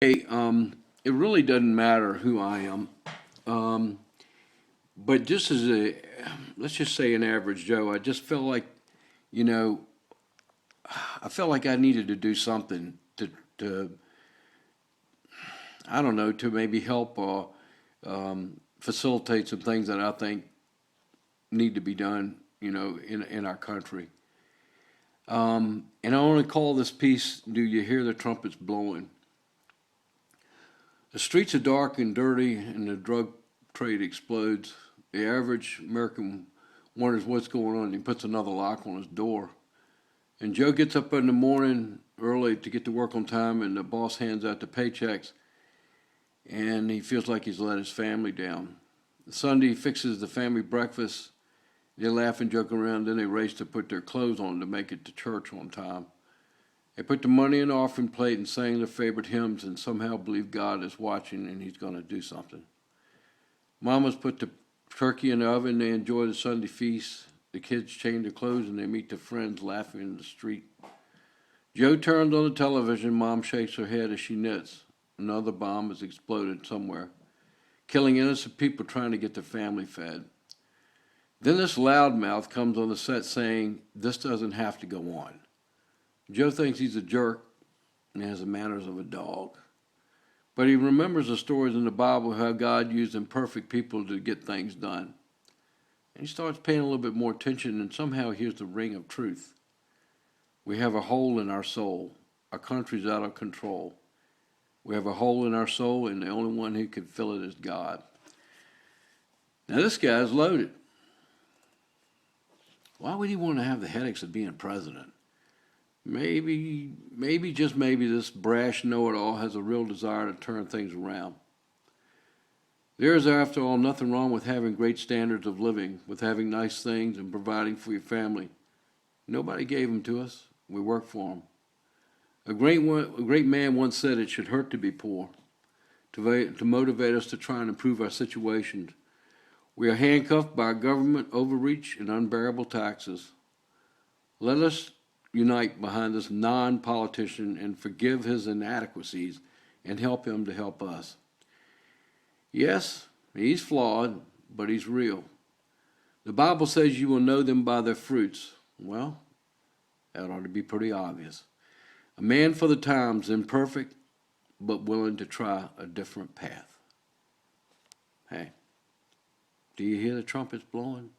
Hey, it really doesn't matter who I am, um, but just as let's just say an average Joe, I just felt like, you know, I felt like I needed to do something to I don't know, to maybe help facilitate some things that I think need to be done, in our country. And I want to call this piece, "Do You Hear the Trumpets Blowing?" The streets are dark and dirty, and the drug trade explodes. The average American wonders what's going on. He puts another lock on his door. And Joe gets up in the morning early to get to work on time, and the boss hands out the paychecks, and he feels like he's let his family down. Sunday, he fixes the family breakfast. They laugh and joke around, then they race to put their clothes on to make it to church on time. They put the money in the offering plate and sang their favorite hymns and somehow believe God is watching and he's going to do something. Mama's put the turkey in the oven. They enjoy the Sunday feast. The kids change their clothes and they meet their friends laughing in the street. Joe turns on the television. Mom shakes her head as she knits. Another bomb has exploded somewhere, killing innocent people trying to get their family fed. Then this loudmouth comes on the set saying, "This doesn't have to go on." Joe thinks he's a jerk and has the manners of a dog. But he remembers the stories in the Bible how God used imperfect people to get things done. And he starts paying a little bit more attention and somehow hears the ring of truth. We have a hole in our soul. Our country's out of control. We have a hole in our soul and the only one who can fill it is God. Now this guy's loaded. Why would he want to have the headaches of being president? Maybe, just maybe, this brash know-it-all has a real desire to turn things around. There is, after all, nothing wrong with having great standards of living, with having nice things and providing for your family. Nobody gave them to us. We work for them. A great man once said it should hurt to be poor, to motivate us to try and improve our situations. We are handcuffed by government overreach and unbearable taxes. Let us unite behind this non-politician and forgive his inadequacies and help him to help us. Yes, he's flawed, but he's real. The Bible says you will know them by their fruits. Well, that ought to be pretty obvious. A man for the times, imperfect, but willing to try a different path. Hey, do you hear the trumpets blowing?